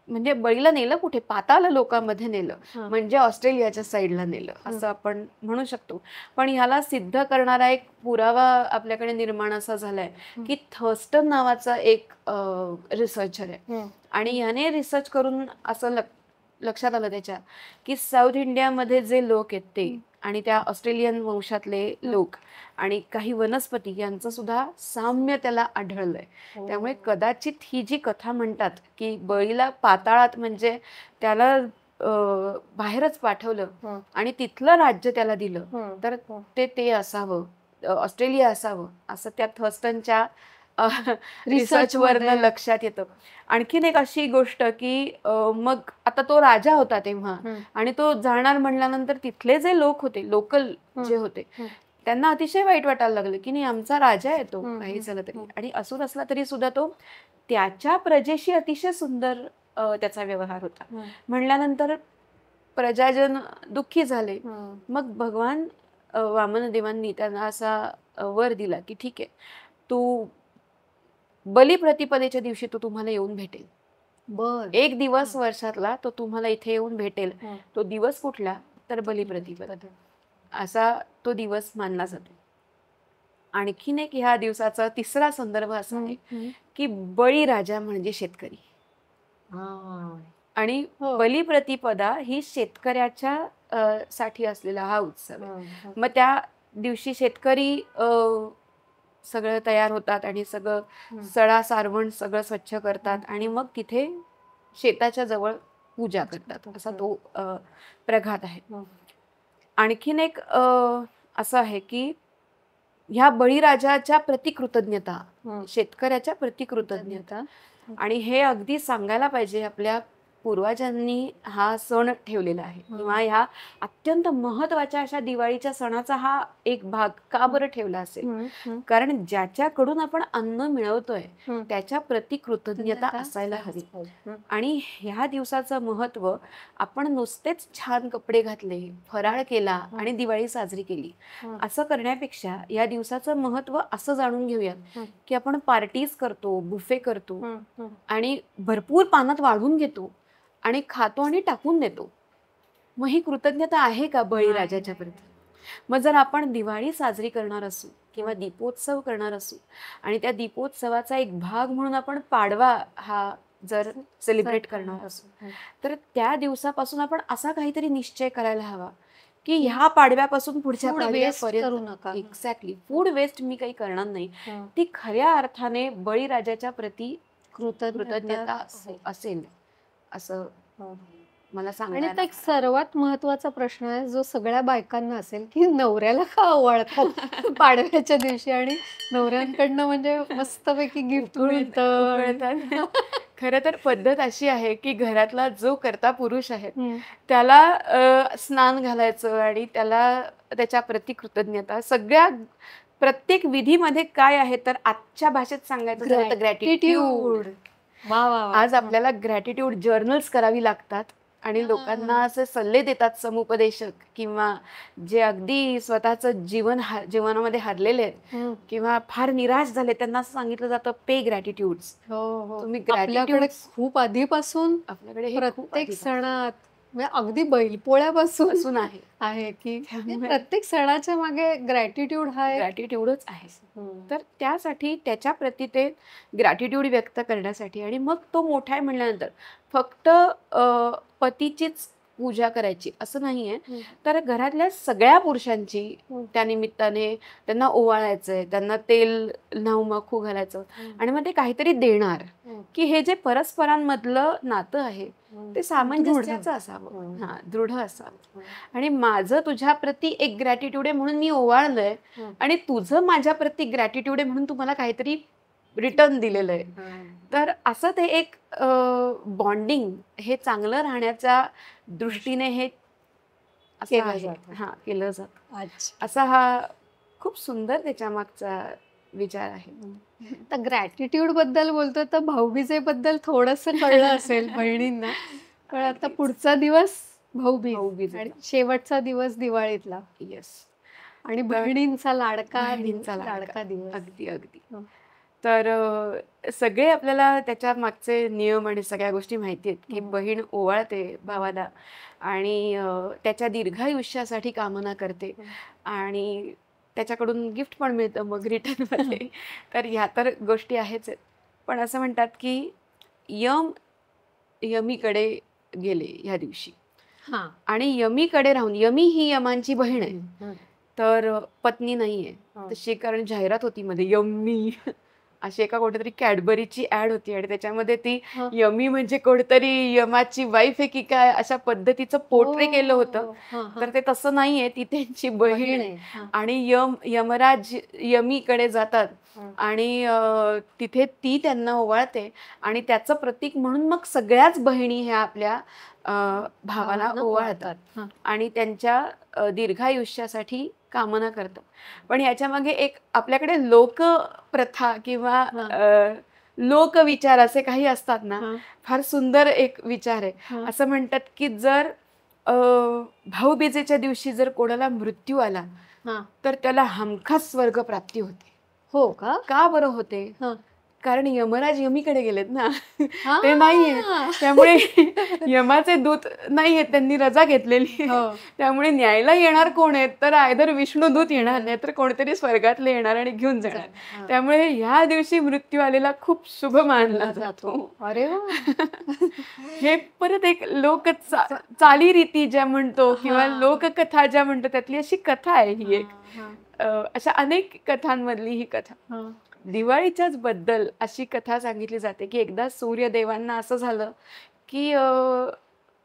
म्हणजे बळीला नेलं कुठे, पाताल लोकांमध्ये नेलं, म्हणजे ऑस्ट्रेलियाच्या साईडला नेलं असं आपण म्हणू शकतो. पण ह्याला सिद्ध करणारा एक पुरावा आपल्याकडे निर्माण असा झालाय की थर्स्टन नावाचा एक रिसर्चर आहे आणि याने रिसर्च करून असं लक्षात आलं त्याच्या की साऊथ इंडियामध्ये जे लोक आहेत ते आणि त्या ऑस्ट्रेलियन वंशातले लोक आणि काही वनस्पती यांचं सुद्धा साम्य त्याला आढळलंय. त्यामुळे कदाचित ही जी कथा म्हणतात की बळीला पाताळात, म्हणजे त्याला बाहेरच पाठवलं आणि तिथलं राज्य त्याला दिलं तर ते असावं, ऑस्ट्रेलिया असावं असं त्या थर्स्टनच्या रिसर्च वरनं लक्षात येतं. आणखीन एक अशी गोष्ट की मग आता तो राजा होता तेव्हा आणि तो जाणार म्हणल्यानंतर तिथले जे लोक होते, लोकल जे होते, त्यांना अतिशय वाईट वाटायला लागलं की नाही आमचा राजा आहे तो, काही झालं तरी. आणि असून असला तरी सुद्धा तो त्याच्या प्रजेशी अतिशय सुंदर त्याचा व्यवहार होता. म्हणल्यानंतर प्रजाजन दुःखी झाले. मग भगवान वामनदेवांनी त्यांना असा वर दिला की ठीक आहे, तू बलिप्रतिपदेच्या दिवशी तो तुम्हाला येऊन भेटेल. एक दिवस वर्षातला तो तुम्हाला इथे येऊन भेटेल. तो दिवस कुठला तर बलिप्रतिपद असा तो दिवस मानला जातो. आणखीन एक ह्या दिवसाचा तिसरा संदर्भ असा आहे की बळीराजा म्हणजे शेतकरी. आणि बलिप्रतिपदा ही शेतकऱ्याच्या साठी असलेला हा उत्सव आहे. मग त्या दिवशी शेतकरी सगळं तयार होतात आणि सगळं सडा सारवण सगळं स्वच्छ करतात आणि मग तिथे शेताच्या जवळ पूजा करतात. असा तो प्रघात आहे. आणखीन एक असं आहे की ह्या बळीराजाच्या प्रतिकृतज्ञता, शेतकऱ्याच्या प्रतिकृतज्ञता. आणि हे अगदी सांगायला पाहिजे आपल्या पूर्वजांनी हा सण ठेवलेला आहे किंवा ह्या अत्यंत महत्वाच्या अशा दिवाळीच्या सणाचा हा एक भाग का बरं ठेवला असेल, कारण ज्याच्याकडून आपण अन्न मिळवतोय त्याच्या प्रति कृतज्ञता असायला हवी. आणि ह्या दिवसाचं महत्व आपण नुसतेच छान कपडे घातले, फराळ केला आणि दिवाळी साजरी केली असं करण्यापेक्षा या दिवसाचं महत्व असं जाणून घेऊयात की आपण पार्टीज करतो, बुफे करतो आणि भरपूर पानात वाढून घेतो आणि खातो आणि टाकून देतो. मग ही कृतज्ञता आहे का बळीराजाच्या प्रती? मग जर आपण दिवाळी साजरी करणार असू किंवा दीपोत्सव करणार असू आणि त्या दीपोत्सवाचा एक भाग म्हणून आपण पाडवा हा जर सेलिब्रेट करणार असू तर त्या दिवसापासून आपण असा काहीतरी निश्चय करायला हवा की ह्या पाडव्यापासून पुढच्या पाडव्यापर्यंत एक्झॅक्टली फूड वेस्ट मी काही करणार नाही. ती खऱ्या अर्थाने बळीराजाच्या प्रती कृतज्ञता असेल असं मला सांगायला. आणि एक सर्वात महत्वाचा प्रश्न आहे जो सगळ्या बायकांना असेल की नवऱ्याला का ओवाळतात पाडव्याच्या दिवशी आणि नवऱ्यांकडनं म्हणजे मस्तपैकी गिफ्ट मिळतं. खरं तर पद्धत अशी आहे की घरातला जो कर्ता पुरुष आहे त्याला स्नान घालायचं आणि त्याला त्याच्या प्रति कृतज्ञता सगळ्या प्रत्येक विधीमध्ये काय आहे तर आजच्या भाषेत सांगायचं तर ग्रॅटिट्यूड. आज आपल्याला ग्रॅटिट्यूड जर्नल्स करावी लागतात आणि लोकांना असे सल्ले देतात समुपदेशक किंवा जे अगदी स्वतःचं जीवनामध्ये हरलेले आहेत किंवा फार निराश झाले त्यांना असं सांगितलं जातं पे ग्रॅटिट्यूड्स. तुम्ही ग्रॅटिट्यूड खूप आधीपासून आपल्याकडे प्रत्येक सणात अगदी बैलपोळ्यापासून आहे की प्रत्येक सणाच्या मागे ग्रॅटिट्यूडच आहे. तर त्यासाठी त्याच्या प्रती ते ग्रॅटिट्यूड व्यक्त करण्यासाठी आणि मग तो मोठा आहे म्हणल्यानंतर फक्त पतीचीच पूजा करायची असं नाहीये तर घरातल्या सगळ्या पुरुषांची त्या निमित्ताने त्यांना ओवाळायचंय, त्यांना तेल न्हाऊमाखू घालायचं आणि मग ते काहीतरी देणार की हे जे परस्परांमधलं नातं आहे ते सामंजस्याचं असावं, दृढ असावं. आणि माझं तुझ्या प्रती एक ग्रॅटिट्यूड आहे म्हणून मी ओवाळलंय आणि तुझं माझ्या प्रती ग्रॅटिट्यूड आहे म्हणून तुम्हाला काहीतरी रिटर्न दिलेलं आहे. तर असं ते एक बॉन्डिंग हे चांगलं राहण्याच्या दृष्टीने हे केलं जातं. असा हा खूप सुंदर त्याच्या मागचा विचार आहे. तर ग्रॅटिट्यूड बद्दल बोलतो तर भाऊबीजेबद्दल थोडंसं कळलं असेल बहिणींना, पण आता पुढचा दिवस भाऊबीज आणि शेवटचा दिवस दिवाळीतला. येस. आणि बहिणींचा लाडका दिवस. अगदी अगदी. तर सगळे आपल्याला त्याच्या मागचे नियम आणि सगळ्या गोष्टी माहिती आहेत की बहीण ओवाळते भावाला आणि त्याच्या दीर्घायुष्यासाठी कामना करते आणि त्याच्याकडून गिफ्ट पण मिळतं मग रिटर्न मध्ये. तर ह्या तर गोष्टी आहेच आहेत. पण असं म्हणतात की यमीकडे गेले ह्या दिवशी आणि यमीकडे राहून, यमी ही यमांची बहीण आहे तर पत्नी नाहीये तशी, कारण जाहिरात होती मध्ये यम्मी अशी एका कुठेतरी कॅडबरीची ऍड होती आणि त्याच्यामध्ये ती हा. यमी म्हणजे कोणतरी यमाची वाईफ आहे की काय अशा पद्धतीचं पोर्ट्रे केलं होतं. हा, हा. तर ते तसं नाहीये, ती त्यांची बहीण बहीण आहे. आहे. हा. आणि यमराज यमीकडे जातात हा. आणि तिथे ती त्यांना ओवाळते आणि त्याचं प्रतीक म्हणून मग सगळ्याच बहिणी ह्या आपल्या भावाला भावांना ओवाळतात हा. आणि त्यांच्या दीर्घायुष्यासाठी कामना करतात. पण याच्या मागे एक आपल्याकडे लोकप्रथा किंवा हा. लोकविचार असे काही असतात ना, हा. फार सुंदर एक विचार आहे. हा. असं म्हणतात की जर भाऊबीजेच्या दिवशी जर कोणाला मृत्यू आला हा. तर त्याला हमखास स्वर्ग प्राप्ती होते. हो का? का बरं होते? हा. कारण यमराज यमीकडे गेलेत ना. हा. ते नाहीये, त्यामुळे यमाचे दूत नाहीयेत, त्यांनी रजा घेतलेली आहे. हो. त्यामुळे न्यायला येणार कोण आहेत? तर आयदर विष्णुदूत येणार, नाही तर कोणतरी स्वर्गातले येणार आणि घेऊन जाणार. हा. त्यामुळे ह्या दिवशी मृत्यू आलेला खूप शुभ मानला जातो. अरे वा. हे परत एक चालीरीती ज्या म्हणतो किंवा लोककथा ज्या म्हणतो त्यातली अशी कथा आहे ही एक. अशा अनेक कथांमधली ही कथा. हा. दिवाळीच्याच बद्दल अशी कथा सांगितली जाते की एकदा सूर्यदेवांना असं झालं की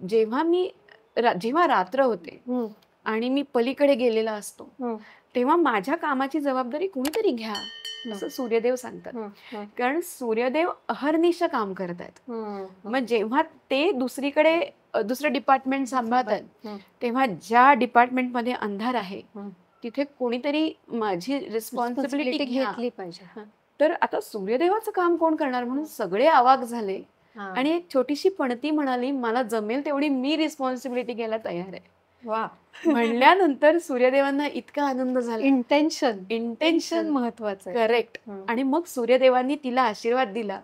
जेव्हा रात्र होते हम्म. आणि मी पलीकडे गेलेला असतो हम्म. तेव्हा माझ्या कामाची जबाबदारी कोणीतरी घ्या असं सूर्यदेव सांगतात. हम्म. कारण सूर्यदेव अहर्निश काम करतायत. हम्म. मग जेव्हा ते दुसरीकडे दुसरं डिपार्टमेंट सांभाळतात हम्म. तेव्हा ज्या डिपार्टमेंटमध्ये अंधार आहे हम्म. तिथे कोणीतरी माझी रिस्पॉन्सिबिलिटी घेतली पाहिजे. हा. तर आता सूर्यदेवाचं काम कोण करणार म्हणून सगळे अवाक झाले हा. आणि एक छोटीशी पणती म्हणाली, मला जमेल तेवढी मी रिस्पॉन्सिबिलिटी घ्यायला तयार आहे. वा. म्हणल्यानंतर सूर्यदेवांना इतका आनंद झाला. इंटेन्शन महत्वाचं आहे. करेक्ट. आणि मग सूर्यदेवांनी तिला आशीर्वाद दिला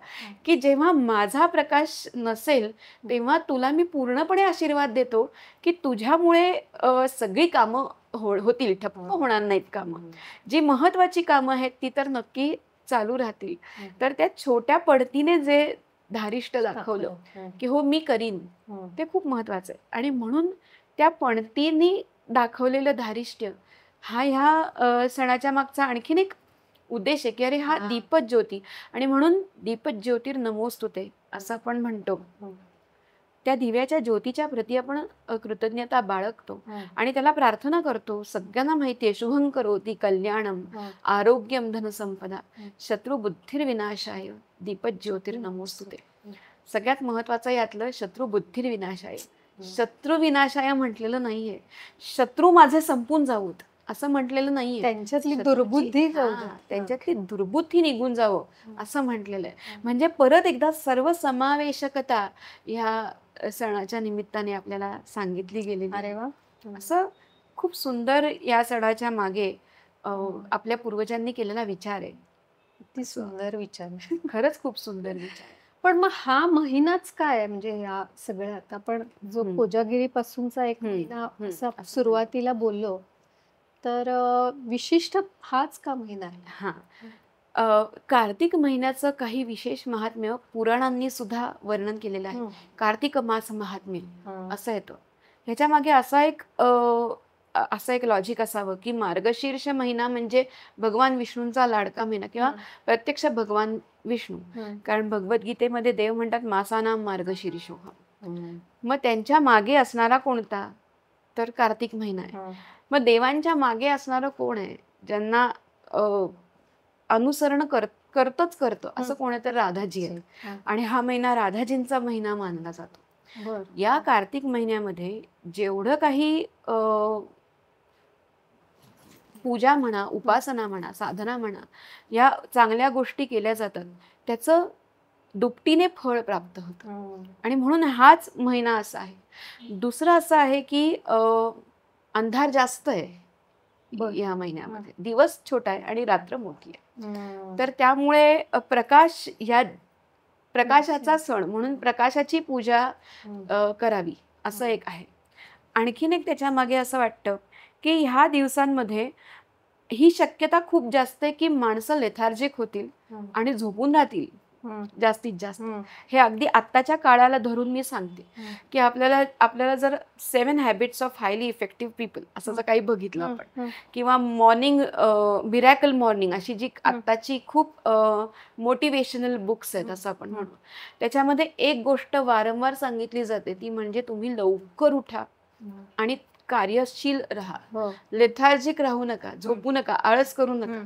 की जेव्हा माझा प्रकाश नसेल तेव्हा तुला मी पूर्णपणे आशीर्वाद देतो की तुझ्यामुळे सगळी कामं होतील, ठप्प होणार नाहीत कामं. जी महत्वाची कामं आहेत ती तर नक्की चालू राहतील. तर त्या छोट्या पडतीने जे धारिष्ट दाखवलं की हो मी करीन, ते खूप महत्वाचं आहे. आणि म्हणून त्या पणतीने दाखवलेलं धारिष्ट्य हा ह्या सणाच्या मागचा आणखीन एक उद्देश आहे की अरे हा दीपज्योती, आणि म्हणून दीपज्योतीर नमोस्तुते असं आपण म्हणतो. त्या दिव्याच्या ज्योतीच्या प्रती आपण कृतज्ञता बाळगतो आणि त्याला प्रार्थना करतो. सगळ्यांना माहितीये शुभं करोति कल्याणम आरोग्यम धनसंपदा शत्रुबुद्धिर्विनाशाय दीपज्योतीर नमोस्तुते. सगळ्यात महत्वाचं यातलं शत्रुबुद्धिर्विनाशाय. शत्रुविनाशाय म्हटलेलं नाहीये, शत्रू माझे संपून जाऊत असं म्हटलेलं नाहीये, त्यांच्यातली दुर्बुद्धी त्यांच्यातली दुर्बुद्धी निघून जावं असं म्हटलेलं आहे. म्हणजे परत एकदा सर्व समावेशकता या सणाच्या निमित्ताने आपल्याला सांगितली गेलेली. अरे वा. असं खूप सुंदर या सणाच्या मागे आपल्या पूर्वजांनी केलेला विचार आहे. किती सुंदर विचार. खरंच खूप सुंदर विचार. पण मग हा महिनाच काय आहे म्हणजे या सगळ्यात आपण जो कोजागिरी पासूनचा एक महिना असा सुरुवातीला बोललो तर विशिष्ट हाच का महिना आहे? हा, कार्तिक महिन्याचं काही विशेष महात्म्य पुराणांनी सुद्धा वर्णन केलेलं आहे. कार्तिक मास महात्म्य असं येतं. ह्याच्या मागे असा एक लॉजिक असावं की मार्गशीर्ष महिना म्हणजे भगवान विष्णूंचा लाडका महिना किंवा प्रत्यक्ष भगवान विष्णू. कारण भगवद्गीतेमध्ये देव म्हणतात मासानाम मार्गशीर्षोह. मग त्यांच्या मागे असणारा कोणता तर कार्तिक महिना आहे. मग देवांच्या मागे असणारं कोण आहे ज्यांना अनुसरण करतं असं कोण आहे तर राधाजी आहे. आणि हा महिना राधाजींचा महिना मानला जातो. या कार्तिक महिन्यामध्ये जेवढं काही पूजा म्हणा, उपासना म्हणा, साधना म्हणा, या चांगल्या गोष्टी केल्या जातात त्याचं दुपटीने फळ प्राप्त होतं. आणि म्हणून हाच महिना असा आहे. दुसरं असं आहे की अंधार जास्त आहे या महिन्यामध्ये, दिवस छोटा आहे आणि रात्र मोठी आहे. तर त्यामुळे प्रकाशाचा सण म्हणून प्रकाशाची पूजा करावी असं एक आहे. आणखीन एक त्याच्या मागे असं वाटतं की ह्या दिवसांमध्ये ही शक्यता खूप जास्त आहे की माणसं लेथार्जिक होतील आणि झोपून राहतील जास्तीत जास्त. हे अगदी आत्ताच्या काळाला धरून मी सांगते की आपल्याला जर 7 habits of highly effective people असं जर काही बघितलं आपण, किंवा मॉर्निंग मिरॅकल मॉर्निंग अशी जी आत्ताची खूप मोटिवेशनल बुक्स आहेत असं आपण म्हणू, त्याच्यामध्ये एक गोष्ट वारंवार सांगितली जाते, ती म्हणजे तुम्ही लवकर उठा आणि कार्यशील राहा, लेथार्जिक राहू नका, झोपू नका, आळस करू नका.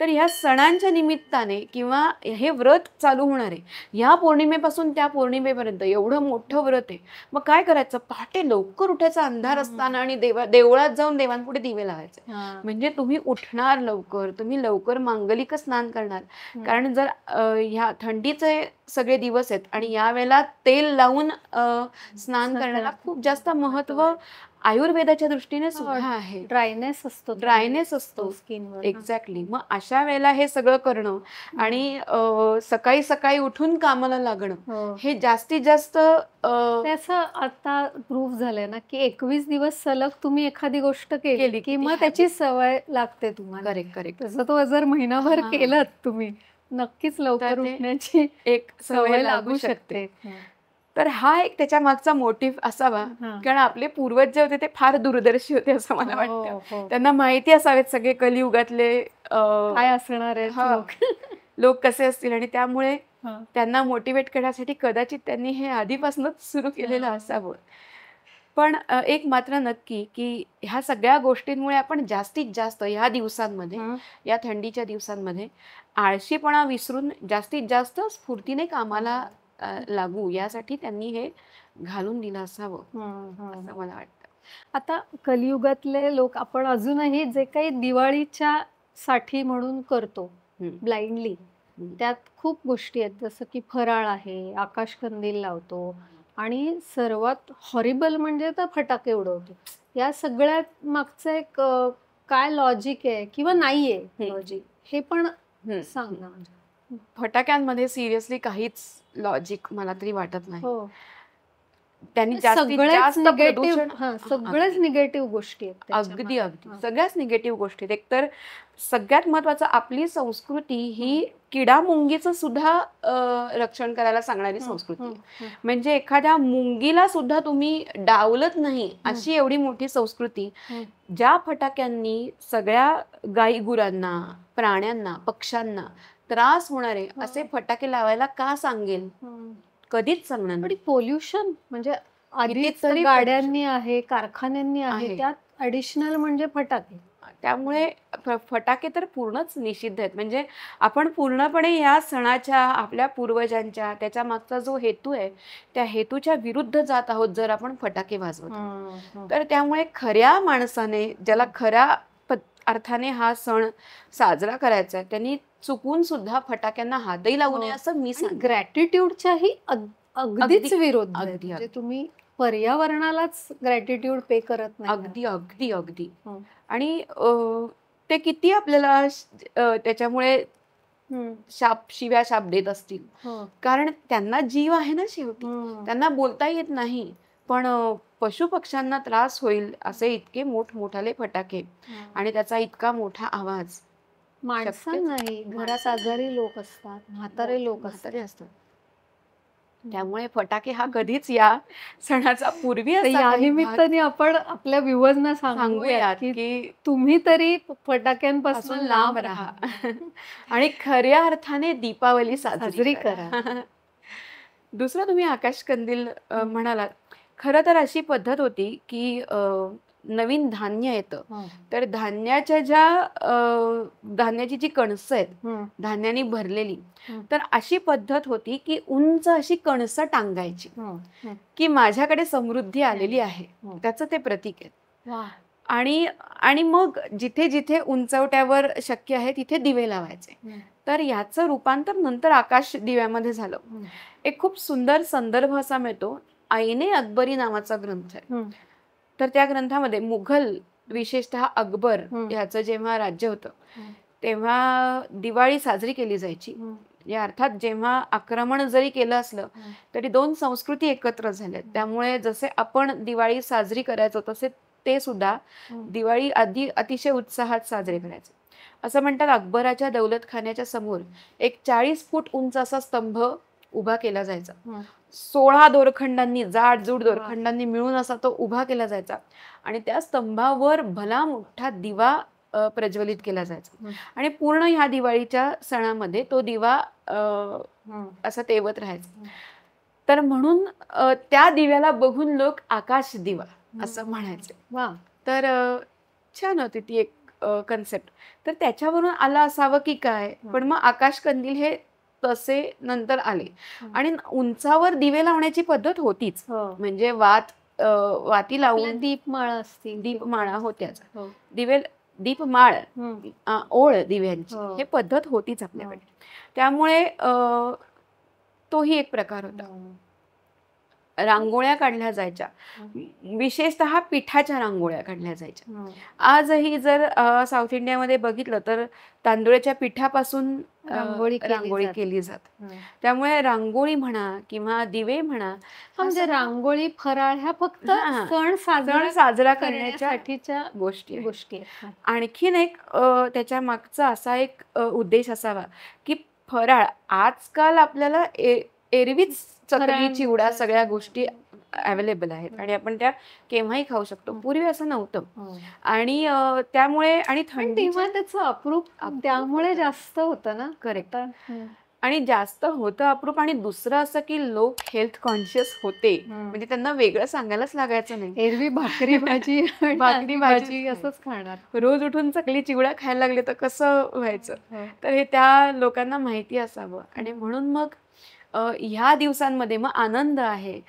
तर ह्या सणांच्या निमित्ताने किंवा हे व्रत चालू होणार आहे, ह्या पौर्णिमेपासून त्या पौर्णिमेपर्यंत एवढं मोठं व्रत आहे, मग काय करायचं, पहाटे लवकर उठायचा अंधार असताना आणि देवळात जाऊन देवांपुढे दिवे लावायचे. म्हणजे तुम्ही उठणार लवकर, तुम्ही लवकर मांगलिक स्नान करणार. कारण जर ह्या थंडीचे सगळे दिवस आहेत आणि यावेळेला तेल लावून स्नान करण्याला खूप जास्त महत्व आयुर्वेदाच्या दृष्टीने सुद्धा आहे. ड्रायनेस असतो स्किनवर. एक्झॅक्टली. मग अशा वेळेला हे सगळं करणं आणि सकाळी सकाळी उठून कामाला लागणं हे जास्तीत जास्त त्याचं आता प्रूफ झालंय ना की 21 दिवस सलग तुम्ही एखादी गोष्ट केली की मग त्याची सवय लागते तुम्हाला. करेक्ट. तसं तो जर महिनाभर केलं तुम्ही, नक्कीच लवकर उठण्याची एक सवय लागू शकते. तर हा एक त्याच्या मागचा मोटिव्ह असावा, कारण आपले पूर्वज जे होते ते फार दूरदर्शी होते असं मला वाटतं. त्यांना माहिती असावेत सगळे कलियुगातले काय असणार आहे, लोक कसे असतील, आणि त्यामुळे त्यांना मोटिवेट करण्यासाठी कदाचित त्यांनी हे आधीपासूनच सुरू केलेलं असावं. पण एक मात्र नक्की की ह्या सगळ्या गोष्टींमुळे आपण जास्तीत जास्त ह्या दिवसांमध्ये, या थंडीच्या दिवसांमध्ये आळशीपणा विसरून जास्तीत जास्त स्फूर्तीने कामाला लागू, यासाठी त्यांनी हे घालून दिलं असावं असं मला वाटतं. आता कलियुगातले लोक आपण अजूनही जे काही दिवाळीच्या साठी म्हणून करतो ब्लाइंडली, त्यात खूप गोष्टी आहेत, जसं की फराळ आहे, आकाशकंदील लावतो, आणि सर्वात हॉरिबल म्हणजे तर फटाके उडवतो. या सगळ्यात मागचं एक काय लॉजिक आहे किंवा नाहीये लॉजिक, हे पण सांग ना. फटाक्यांमध्ये सिरियसली काहीच लॉजिक मला तरी वाटत नाही. त्यांनी सगळ्याच निगेटिव्ह गोष्टी आहेत. अगदी सगळ्याच निगेटिव्ह गोष्टी. एकतर सगळ्यात महत्वाचं, आपली संस्कृती ही किडा मुंगीचं सुद्धा रक्षण करायला सांगणारी संस्कृती. म्हणजे एखाद्या मुंगीला सुद्धा तुम्ही डावलत नाही अशी एवढी मोठी संस्कृती. ज्या फटाक्यांनी सगळ्या गाई गुरांना, प्राण्यांना, पक्ष्यांना त्रास होणारे असे फटाके लावायला का सांगेल, कधीच सांगणार नाही. पोल्युशन म्हणजे आधीच गाड्यांनी आहे, कारखान्यांनी आहे, त्यात ऍडिशनल म्हणजे फटाके. त्यामुळे फटाके तर पूर्णच निषिद्ध आहेत. म्हणजे आपण पूर्णपणे या सणाच्या, आपल्या पूर्वजांच्या, त्याच्या मागचा जो हेतू आहे त्या हेतूच्या विरुद्ध जात आहोत जर आपण फटाके वाजवतो. तर त्यामुळे खऱ्या माणसाने, ज्याला खऱ्या अर्थाने हा सण साजरा करायचा आहे, त्यांनी चुकून सुद्धा फटाक्यांना हातही लावू नये असं मी सांग. ग्रॅटिट्यूडच्याही अगदीच विरोध. म्हणजे तुम्ही पर्यावरणालाच ग्रॅटिट्यूड पे करत नाही. अगदी. आणि ते किती आपल्याला त्याच्यामुळे शिव्या शाप देत असतील, कारण त्यांना जीव आहे ना शेवटी, त्यांना बोलता येत नाही. पण पशु पक्ष्यांना त्रास होईल असे इतके मोठमोठाले फटाके आणि त्याचा इतका मोठा आवाज. माणसांनाही, घरात आजारी लोक असतात, म्हातारे लोक असतात. त्यामुळे फटाके हा कधीच या सणाचा पूर्वी, या निमित्ताने आपण आपल्या व्ह्यूअर्सना सांगूयात की तुम्ही तरी फटाक्यांपासून लांब राहा आणि खऱ्या अर्थाने दीपावली साजरी करा. दुसरा, तुम्ही आकाशकंदील म्हणालात. खरं तर अशी पद्धत होती की नवीन धान्य येतं, तर धान्याची जी कणसं आहेत धान्याने भरलेली, तर अशी पद्धत होती की उंच अशी कणसं टांगायची की माझ्याकडे समृद्धी आलेली आहे, त्याचं ते प्रतीक आहे. आणि मग जिथे जिथे उंचवट्यावर शक्य आहे तिथे दिवे लावायचे. तर याचं रूपांतर नंतर आकाश दिव्यामध्ये झालं. एक खूप सुंदर संदर्भ असा मिळतो. आईने अकबरी नावाचा ग्रंथ आहे. तर त्या ग्रंथामध्ये मुघल, विशेषतः अकबर ह्याचं जेव्हा राज्य होतं तेव्हा दिवाळी साजरी केली जायची. या अर्थात जेव्हा आक्रमण जरी केलं असलं तरी दोन संस्कृती एकत्र झाल्या. त्यामुळे जसे आपण दिवाळी साजरी करायचो तसे ते सुद्धा दिवाळी अतिशय उत्साहात साजरे करायचे. असं म्हणतात अकबराच्या दौलतखान्याच्या समोर एक 40 फूट उंच असा स्तंभ उभा केला जायचा. 16 दोरखंडांनी, जाडजूड दोरखंडांनी मिळून असा तो उभा केला जायचा आणि त्या स्तंभावर भला मोठा दिवा प्रज्वलित केला जायचा आणि पूर्ण ह्या दिवाळीच्या सणामध्ये तो दिवा असा तेवत राहायचा. तर म्हणून त्या दिव्याला बघून लोक आकाश दिवा असं म्हणायचे. तर छान होती ती एक कन्सेप्ट. तर त्याच्यावरून आला असावं की काय, पण मग आकाश कंदील हे तसे नंतर आले आणि उंचावर दिवे लावण्याची पद्धत होतीच. म्हणजे वाती लावून दीपमाळा असतील, दीपमाळा होत्याच, दिवे दीपमाळ ओळ दिव्यांची हे पद्धत होतीच आपल्याकडे. त्यामुळे तोही एक प्रकार होता. रांगोळ्या काढल्या जायच्या, विशेषतः पिठाच्या रांगोळ्या काढल्या जायच्या. आजही जर साऊथ इंडियामध्ये बघितलं तर तांदूळाच्या पिठापासून रांगोळी केली जाते. त्यामुळे रांगोळी म्हणा किंवा दिवे म्हणा, म्हणजे रांगोळी, फराळ ह्या फक्त सण साजरा करण्यासाठीच्या गोष्टी. आणखीन एक त्याच्या मागचा असा एक उद्देश असावा की फराळ आजकाल आपल्याला एरवीच चकली, चिवडा सगळ्या गोष्टी अवेलेबल आहेत आणि आपण त्या केव्हाही खाऊ शकतो. पूर्वी असं नव्हतं आणि त्यामुळे आणि थंडीमध्ये त्याचं अप्रूप त्यामुळे जास्त होतं ना. करेक्ट. आणि जास्त होतं अप्रूप. आणि दुसरं असं की लोक हेल्थ कॉन्शियस होते, म्हणजे त्यांना वेगळं सांगायलाच लागायचं नाही. एरवी भाकरी भाजी असंच खाणार, रोज उठून चकली चिवडा खायला लागले तर कसं व्हायचं. तर हे त्या लोकांना माहिती असावं आणि म्हणून मग ह्या दिवसांमध्ये मग आनंद आहे.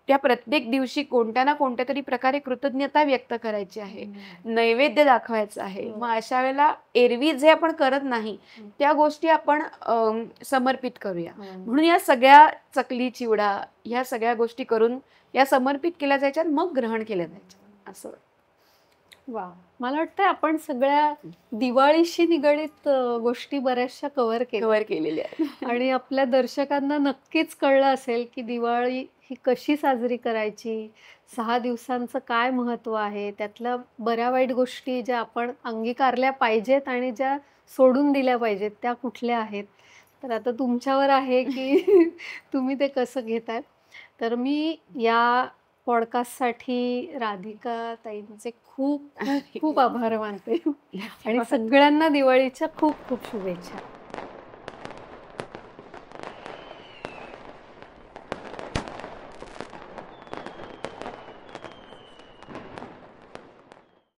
त्या प्रत्येक दिवशी कोणत्या ना कोणत्या तरी प्रकारे कृतज्ञता व्यक्त करायची आहे, नैवेद्य दाखवायचं आहे. मग अशा वेळेला एरवी जे आपण करत नाही त्या गोष्टी आपण समर्पित करूया. म्हणून या सगळ्या चकली, चिवडा ह्या सगळ्या गोष्टी करून या समर्पित केल्या जायच्या, मग ग्रहण केल्या जायच्या. असं. वा, मला वाटतं आपण सगळ्या दिवाळीशी निगडीत गोष्टी बऱ्याचशा कव्हर केलेल्या आहेत आणि आपल्या दर्शकांना नक्कीच कळलं असेल की दिवाळी ही कशी साजरी करायची, 6 दिवसांचं काय महत्त्व आहे, त्यातल्या बऱ्या वाईट गोष्टी ज्या आपण अंगीकारल्या पाहिजेत आणि ज्या सोडून दिल्या पाहिजेत त्या कुठल्या आहेत. तर आता तुमच्यावर आहे की तुम्ही ते कसं घेताय. तर मी या पॉडकास्टसाठी राधिका ताईंचे खूप खूप आभार मानते आणि सगळ्यांना दिवाळीच्या खूप खूप शुभेच्छा.